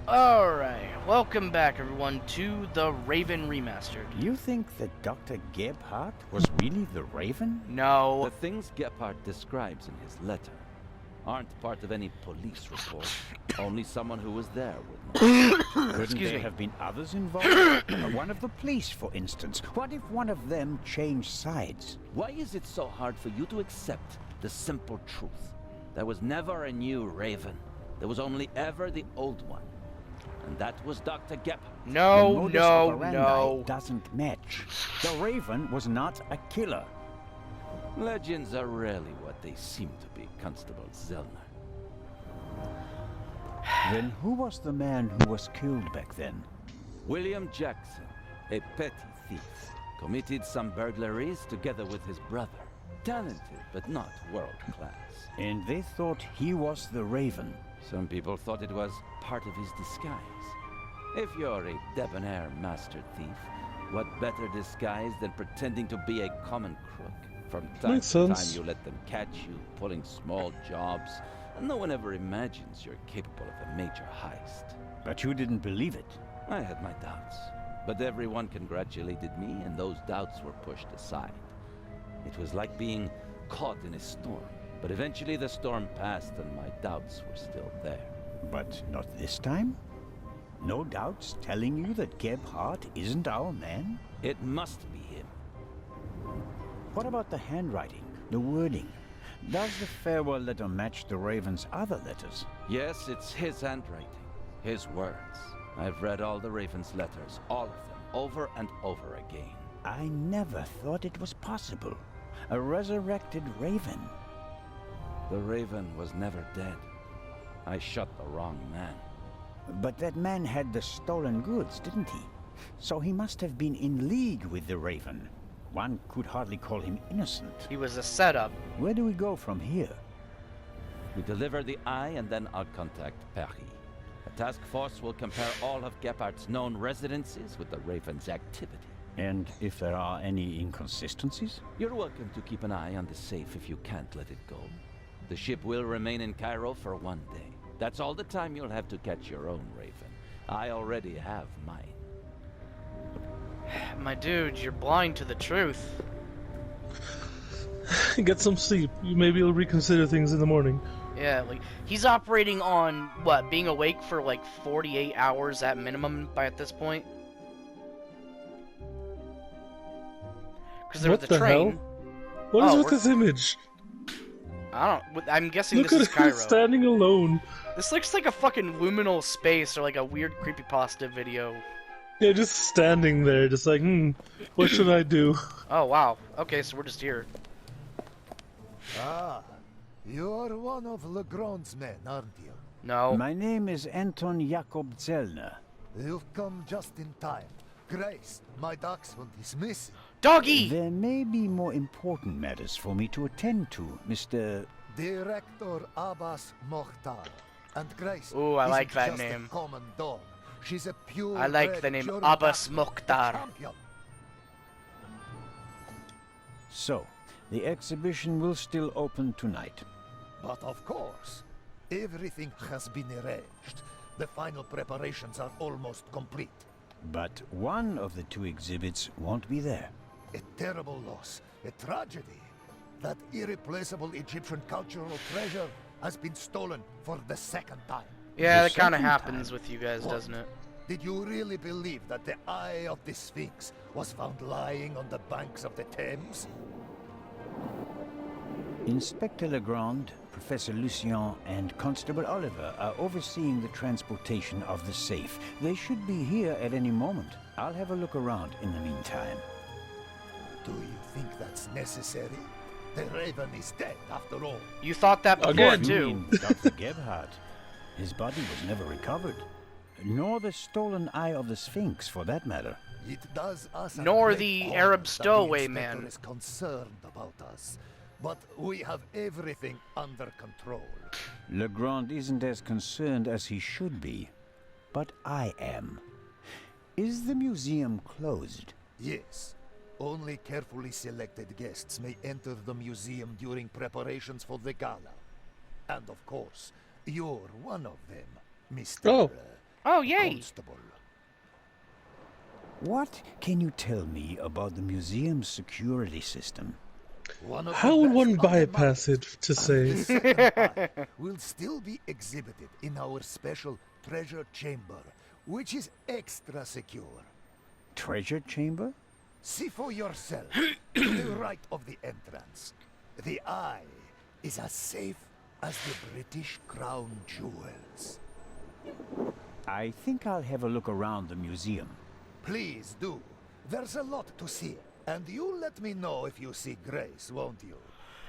Alright, welcome back everyone to the Raven Remastered. You think that Dr. Gebhardt was really the Raven? No. The things Gebhardt describes in his letter aren't part of any police report. Only someone who was there would know. Couldn't there have been others involved? One of the police, for instance. What if one of them changed sides? Why is it so hard for you to accept the simple truth? There was never a new Raven. There was only ever the old one. And that was Dr. Gebhardt. No. Doesn't match. The Raven was not a killer. Legends are rarely what they seem to be, Constable Zellner. Then who was the man who was killed back then? William Jackson, a petty thief, committed some burglaries together with his brother. Talented, but not world-class. And they thought he was the Raven. Some people thought it was part of his disguise. If you're a debonair master thief, what better disguise than pretending to be a common crook? From time to time you let them catch you pulling small jobs, and no one ever imagines you're capable of a major heist. But you didn't believe it. I had my doubts, but everyone congratulated me, and those doubts were pushed aside. It was like being caught in a storm, but eventually the storm passed and my doubts were still there. But not this time? No doubts telling you that Gebhardt isn't our man? It must be him. What about the handwriting, the wording? Does the farewell letter match the Raven's other letters? Yes, it's his handwriting, his words. I've read all the Raven's letters, all of them, over and over again. I never thought it was possible. A resurrected Raven. The Raven was never dead. I shot the wrong man. But that man had the stolen goods, didn't he? So he must have been in league with the Raven. One could hardly call him innocent. He was a setup. Where do we go from here? We deliver the eye and then I'll contact Paris. A task force will compare all of Gebhardt's known residences with the Raven's activity. And if there are any inconsistencies? You're welcome to keep an eye on the safe if you can't let it go. The ship will remain in Cairo for 1 day. That's all the time you'll have to catch your own Raven. I already have mine. My dude, you're blind to the truth. Get some sleep. Maybe you'll reconsider things in the morning. Yeah, like, he's operating on, what, being awake for like 48 hours at minimum at this point? Because there was the train. Hell? What is with this image? I'm guessing Look this is at Cairo. him standing alone. This looks like a fucking liminal space or like a weird creepypasta video. Yeah, just standing there, just like, what should I do? Oh, wow. Okay, so we're just here. Ah, you're one of Legrand's men, aren't you? No. My name is Anton Jakob Zellner. You've come just in time. Grace, my dachshund is missing. Doggy! There may be more important matters for me to attend to, Mr. Director Abbas Mokhtar. And Grace Ooh, I like isn't that just name. a common dog. She's a pure I like the name Abbas Mokhtar. So, the exhibition will still open tonight. But of course, everything has been arranged. The final preparations are almost complete. But one of the two exhibits won't be there. A terrible loss, a tragedy. That irreplaceable Egyptian cultural treasure has been stolen for the second time. Yeah, The that kind of second happens time. with you guys, What? doesn't it? Did you really believe that the eye of the Sphinx was found lying on the banks of the Thames? Inspector Legrand, Professor Lucien, and Constable Oliver are overseeing the transportation of the safe. They should be here at any moment. I'll have a look around in the meantime. Do you think that's necessary? The Raven is dead, after all. You thought that before, Again. You too. mean Dr. Gebhardt. His body was never recovered. Nor the stolen eye of the Sphinx, for that matter. It does us a Nor great the honor Arab that stowaway the inspector man. is concerned about us. But we have everything under control. Legrand isn't as concerned as he should be. But I am. Is the museum closed? Yes. Only carefully selected guests may enter the museum during preparations for the gala. And of course, you're one of them, Mr. Oh. Oh, yay! Constable. What can you tell me about the museum's security system? How would one bypass it to say? The second part will still be exhibited in our special treasure chamber, which is extra secure. Treasure chamber? See for yourself, to the right of the entrance. The eye is as safe as the British Crown jewels. I think I'll have a look around the museum. Please do. There's a lot to see. And you let me know if you see Grace, won't you?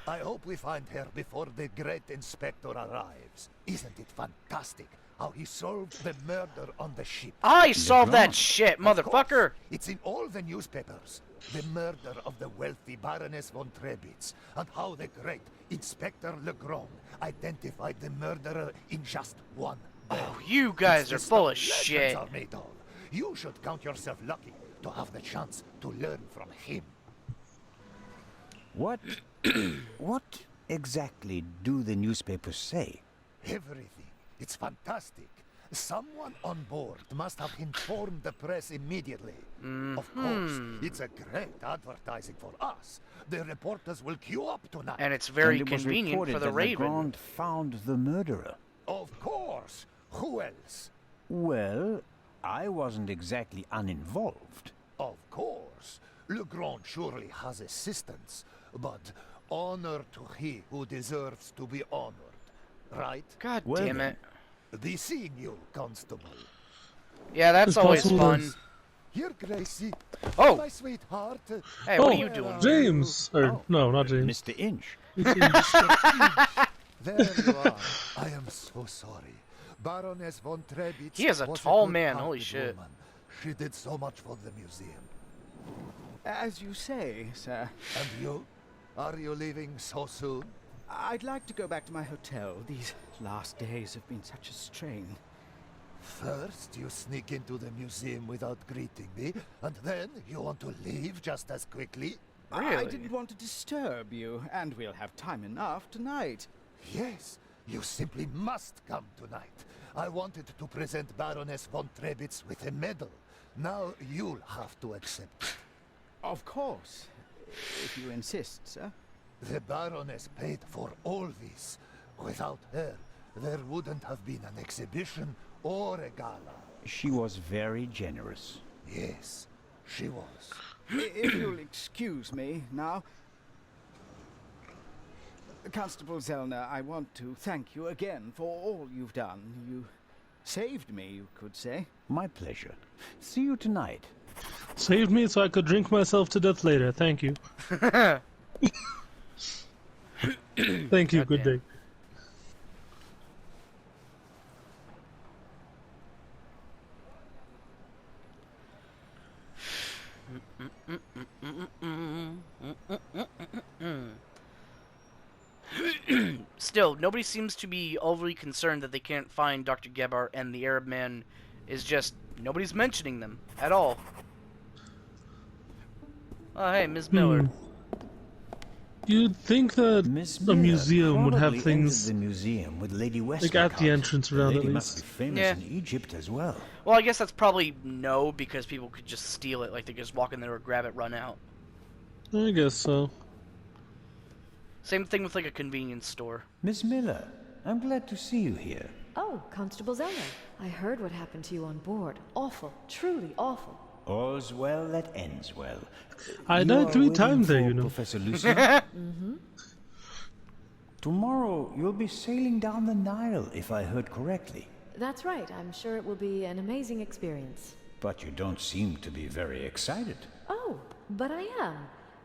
I hope we find her before the great inspector arrives. Isn't it fantastic how he solved the murder on the ship? I solved that shit, Of course, motherfucker! it's in all the newspapers. The murder of the wealthy Baroness von Trebitz, and how the great Inspector Legrand identified the murderer in just one day. Oh, you guys It's the are full of stuff shit. legends are made of. You should count yourself lucky to have the chance to learn from him. What... what exactly do the newspapers say? Everything. It's fantastic. Someone on board must have informed the press immediately. Of course, it's a great advertising for us. The reporters will queue up tonight. And it's very And it was convenient reported for the that Raven. Legrand found the murderer. Of course. Who else? Well, I wasn't exactly uninvolved. Of course. Legrand surely has assistants, but honor to he who deserves to be honored. Right? God Well damn then. it. Be seeing you, Constable. Yeah, that's It's always possible fun. this- Here, Gracie. Oh. My sweetheart. Hey, what are Oh, you doing? James! Or, Oh. no, not James. Mr. Inch. There you are. I am so sorry. Baroness von Trebitz He is a was tall good man, hearted holy shit. woman. She did so much for the museum. As you say, sir. And you? Are you leaving so soon? I'd like to go back to my hotel. These last days have been such a strain. First, you sneak into the museum without greeting me, and then you want to leave just as quickly? I Really? didn't want to disturb you, and we'll have time enough tonight. Yes, you simply must come tonight. I wanted to present Baroness von Trebitz with a medal. Now you'll have to accept it. Of course, if you insist, sir. The Baroness paid for all this. Without her, there wouldn't have been an exhibition or a gala. She was very generous. Yes, she was. If you'll excuse me now. Constable Zellner, I want to thank you again for all you've done. You saved me, you could say. My pleasure. See you tonight. Saved me so I could drink myself to death later. Thank you. Thank you. Good day. Still, nobody seems to be overly concerned that they can't find Dr. Gebhardt, and the Arab man is just... nobody's mentioning them at all. Oh, hey, Ms. Miller. You'd think that Miss a Miller museum would have probably things entered the museum with Lady Westmacott. like at the entrance The around lady at must be least. famous Yeah. in Egypt as well. Well, I guess that's probably no, because people could just steal it. Like, they could just walk in there or grab it, run out. I guess so. Same thing with, like, a convenience store. Miss Miller, I'm glad to see you here. Oh, Constable Zellner. I heard what happened to you on board. Awful. Truly awful. All's well that ends well. I You died are 3 waiting times there, for you know. Professor Lucien? Tomorrow you'll be sailing down the Nile, if I heard correctly. That's right. I'm sure it will be an amazing experience. But you don't seem to be very excited. Oh, but I am.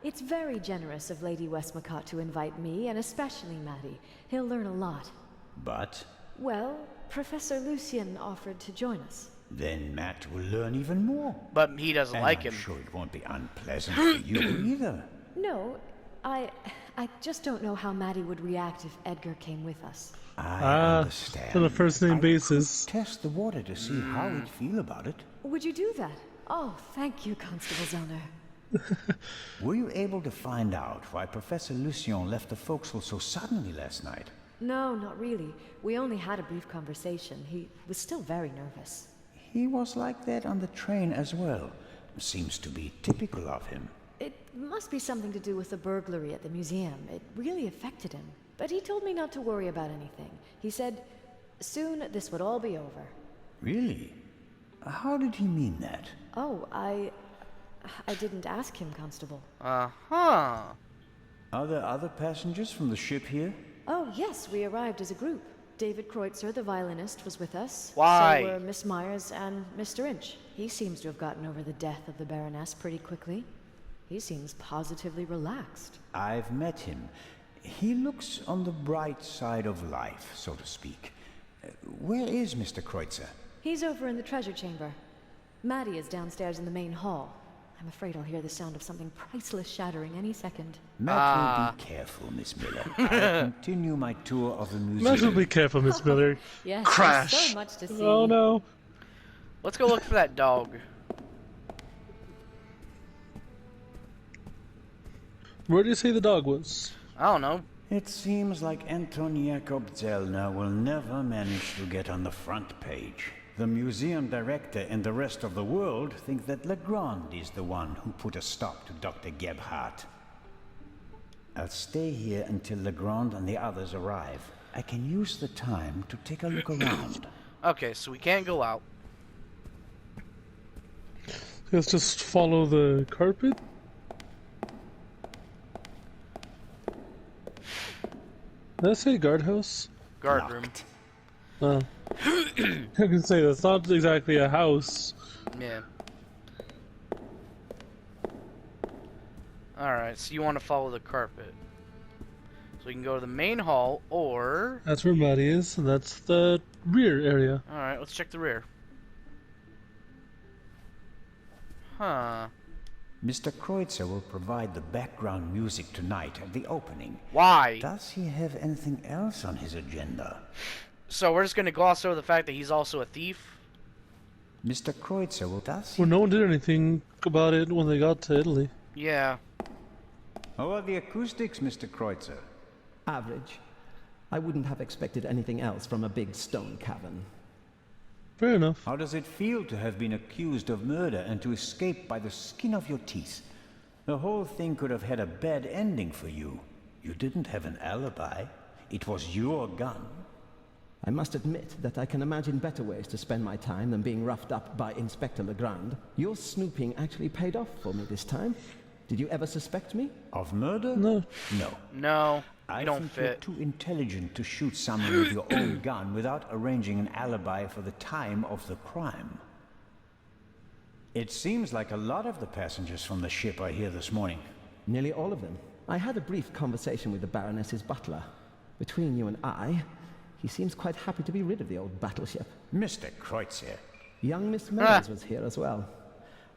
It's very generous of Lady Westmacott to invite me, and especially Maddie. He'll learn a lot. But Well, Professor Lucien offered to join us. then Matt will learn even more. But he doesn't And like I'm him. sure it won't be unpleasant for you either. No, I just don't know how Maddie would react if Edgar came with us. I understand. on a first-name I basis. could test the water to see how he'd feel about it. Would you do that? Oh, thank you, Constable Zellner. Were you able to find out why Professor Lucien left the forecastle so suddenly last night? No, not really. We only had a brief conversation. He was still very nervous. He was like that on the train as well. Seems to be typical of him. It must be something to do with the burglary at the museum. It really affected him. But he told me not to worry about anything. He said, soon this would all be over. Really? How did he mean that? Oh, I didn't ask him, Constable. Uh-huh. Are there other passengers from the ship here? Oh, yes, we arrived as a group. David Kreutzer, the violinist, was with us. Why? So were Miss Myers and Mr. Inch. He seems to have gotten over the death of the Baroness pretty quickly. He seems positively relaxed. I've met him. He looks on the bright side of life, so to speak. Where is Mr. Kreutzer? He's over in the treasure chamber. Maddie is downstairs in the main hall. I'm afraid I'll hear the sound of something priceless shattering any second. Matt will be careful, Miss Miller. I'll continue my tour of the museum. Matt will be careful, Miss Miller. Yes, Crash! there's so much to see. Oh no. Let's go look for that dog. Where do you say the dog was? I don't know. It seems like Anton Jakob Zellner will never manage to get on the front page. The museum director and the rest of the world think that Legrand is the one who put a stop to Dr. Gebhardt. I'll stay here until Legrand and the others arrive. I can use the time to take a look around. Okay, so we can't go out. Let's just follow the carpet. Did I say guardhouse? Guard room. I can say that's not exactly a house. Yeah. Alright, so you want to follow the carpet. So we can go to the main hall, or... That's where Maddie is, and that's the rear area. Alright, let's check the rear. Huh. Mr. Kreutzer will provide the background music tonight at the opening. Why? Does he have anything else on his agenda? So we're just going to gloss over the fact that he's also a thief? Mr. Kreutzer will... Does he... Well, no one did anything about it when they got to Italy. Yeah. How are the acoustics, Mr. Kreutzer? Average. I wouldn't have expected anything else from a big stone cavern. Fair enough. How does it feel to have been accused of murder and to escape by the skin of your teeth? The whole thing could have had a bad ending for you. You didn't have an alibi. It was your gun. I must admit that I can imagine better ways to spend my time than being roughed up by Inspector Legrand. Your snooping actually paid off for me this time. Did you ever suspect me? Of murder? No. No. No, I you don't think fit. you're too intelligent to shoot someone with your own gun without arranging an alibi for the time of the crime. It seems like a lot of the passengers from the ship are here this morning. Nearly all of them. I had a brief conversation with the Baroness's butler. Between you and I, he seems quite happy to be rid of the old battleship. Mr. Kreutzer. Young Miss Mellors was here as well.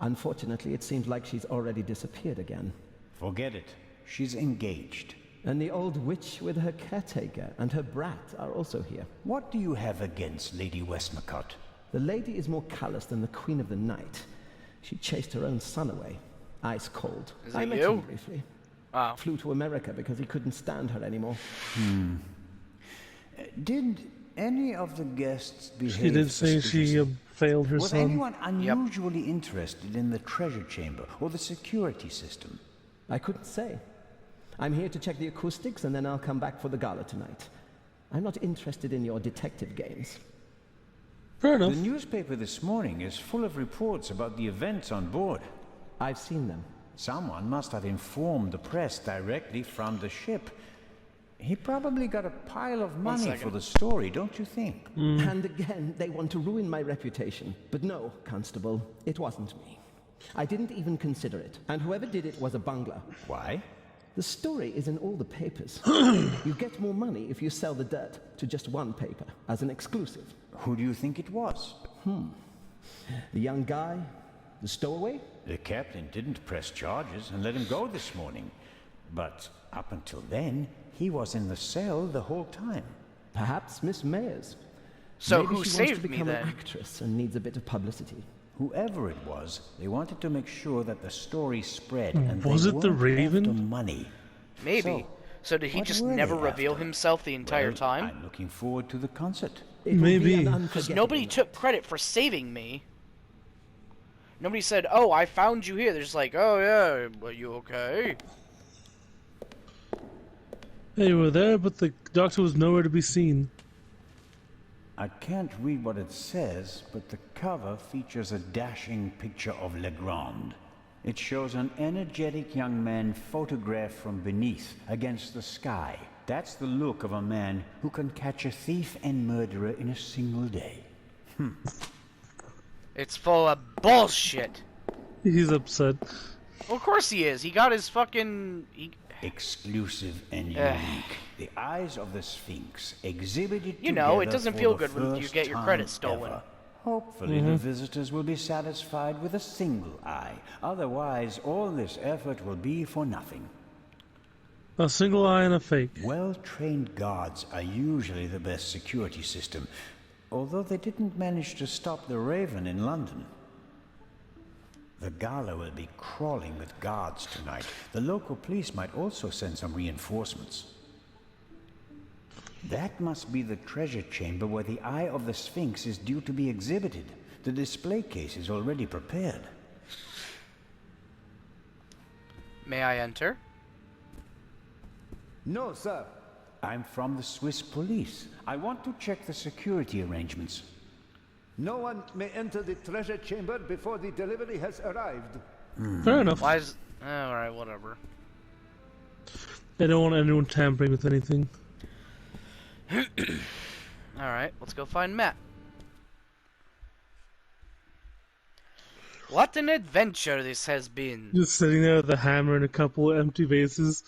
Unfortunately, it seems like she's already disappeared again. Forget it. She's engaged. And the old witch with her caretaker and her brat are also here. What do you have against Lady Westmacott? The lady is more callous than the Queen of the Night. She chased her own son away. Ice cold. Is I it met you? him briefly. Oh. Flew to America because he couldn't stand her anymore. Did any of the guests behave She did say she suspiciously? failed her Was son. anyone unusually interested in the treasure chamber or the security system? I couldn't say. I'm here to check the acoustics and then I'll come back for the gala tonight. I'm not interested in your detective games. Fair The enough. newspaper this morning is full of reports about the events on board. I've seen them. Someone must have informed the press directly from the ship. He probably got a pile of money second. for the story, don't you think? And again, they want to ruin my reputation. But no, Constable, it wasn't me. I didn't even consider it. And whoever did it was a bungler. Why? The story is in all the papers. You get more money if you sell the dirt to just one paper, as an exclusive. Who do you think it was? The young guy? The stowaway? The captain didn't press charges and let him go this morning. But up until then, he was in the cell the whole time. Perhaps Miss Mayers. So Maybe who she saved wants to me become then? an actress and needs a bit of publicity. Whoever it was, they wanted to make sure that the story spread, and Was they it the weren't Raven? after money. Maybe. So did he What just were never they reveal after? himself the entire Well, time? I'm looking forward to the concert. It will be Maybe. an Because unforgettable nobody night. took credit for saving me. Nobody said, "Oh, I found you here." They're just like, "Oh yeah, are you okay?" Hey, you were there, but the doctor was nowhere to be seen. I can't read what it says, but the cover features a dashing picture of Legrand. It shows an energetic young man photographed from beneath, against the sky. That's the look of a man who can catch a thief and murderer in a single day. It's full of bullshit. He's upset. Well, of course he is. He got his fucking. Exclusive and unique. The eyes of the Sphinx exhibited You know, it together doesn't for feel the good when you first get your time credit stolen. ever. Hopefully the visitors will be satisfied with a single eye. Otherwise, all this effort will be for nothing. A single eye and a fake. Well-trained guards are usually the best security system, although they didn't manage to stop the Raven in London. The gala will be crawling with guards tonight. The local police might also send some reinforcements. That must be the treasure chamber where the Eye of the Sphinx is due to be exhibited. The display case is already prepared. May I enter? No, sir. I'm from the Swiss police. I want to check the security arrangements. No one may enter the treasure chamber before the delivery has arrived. Fair enough. Why is? All right, whatever. They don't want anyone tampering with anything. All right, let's go find Matt. What an adventure this has been. Just sitting there with a hammer and a couple of empty vases.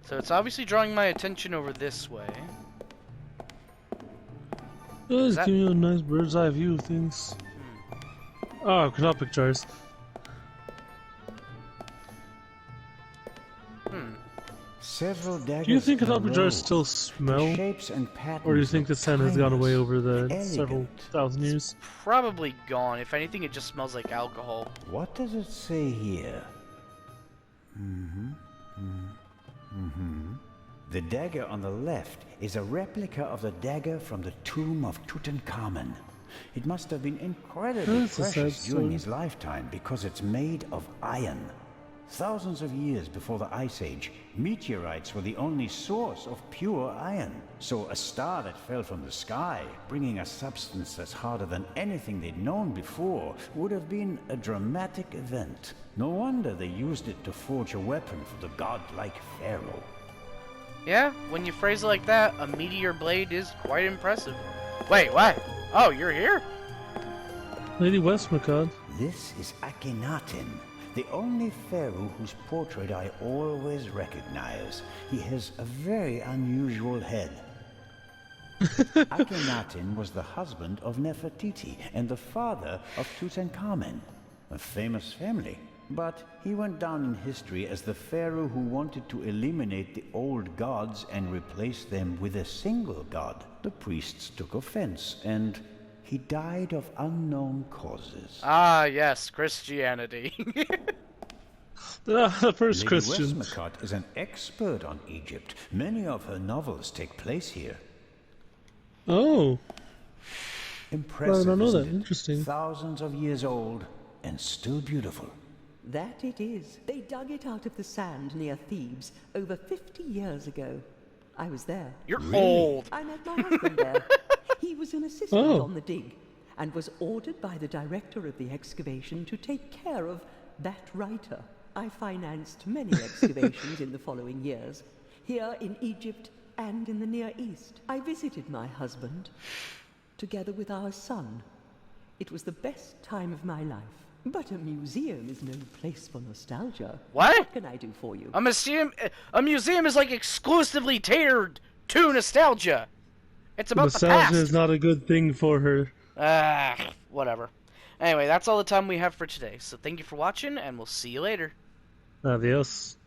So it's obviously drawing my attention over this way. Oh, it's that- giving you a nice bird's eye view of things. Oh, canopic jars. Several daggers. Do you think in a canopic jars row. still The smell? shapes and patterns Or do you think the look scent has gone away timeless, over the elegant. several thousand years? Probably gone. If anything, it just smells like alcohol. What does it say here? The dagger on the left is a replica of the dagger from the Tomb of Tutankhamen. It must have been incredibly That's a sad precious during story. his lifetime because it's made of iron. Thousands of years before the Ice Age, meteorites were the only source of pure iron. So a star that fell from the sky, bringing a substance that's harder than anything they'd known before, would have been a dramatic event. No wonder they used it to forge a weapon for the godlike pharaoh. Yeah, when you phrase it like that, a meteor blade is quite impressive. Wait, what? Oh, you're here? Lady Westmacott. This is Akhenaten, the only pharaoh whose portrait I always recognize. He has a very unusual head. Akhenaten was the husband of Nefertiti and the father of Tutankhamen, a famous family. But he went down in history as the pharaoh who wanted to eliminate the old gods and replace them with a single god. The priests took offense, and he died of unknown causes. Ah, yes, Christianity. The first Lady Christian. Westmacott is an expert on Egypt. Many of her novels take place here. Oh, Impressive, I don't know that. isn't it? Interesting. Thousands of years old and still beautiful. That it is. They dug it out of the sand near Thebes over 50 years ago. I was there. You're old. I met my husband there. He was an assistant Oh. on the dig and was ordered by the director of the excavation to take care of that writer. I financed many excavations in the following years, here in Egypt and in the Near East. I visited my husband, together with our son. It was the best time of my life. But a museum is no place for nostalgia. What? What can I do for you? A museum is like exclusively catered to nostalgia. It's about the Nostalgia past. is not a good thing for her. Whatever. Anyway, that's all the time we have for today. So thank you for watching, and we'll see you later. Adios.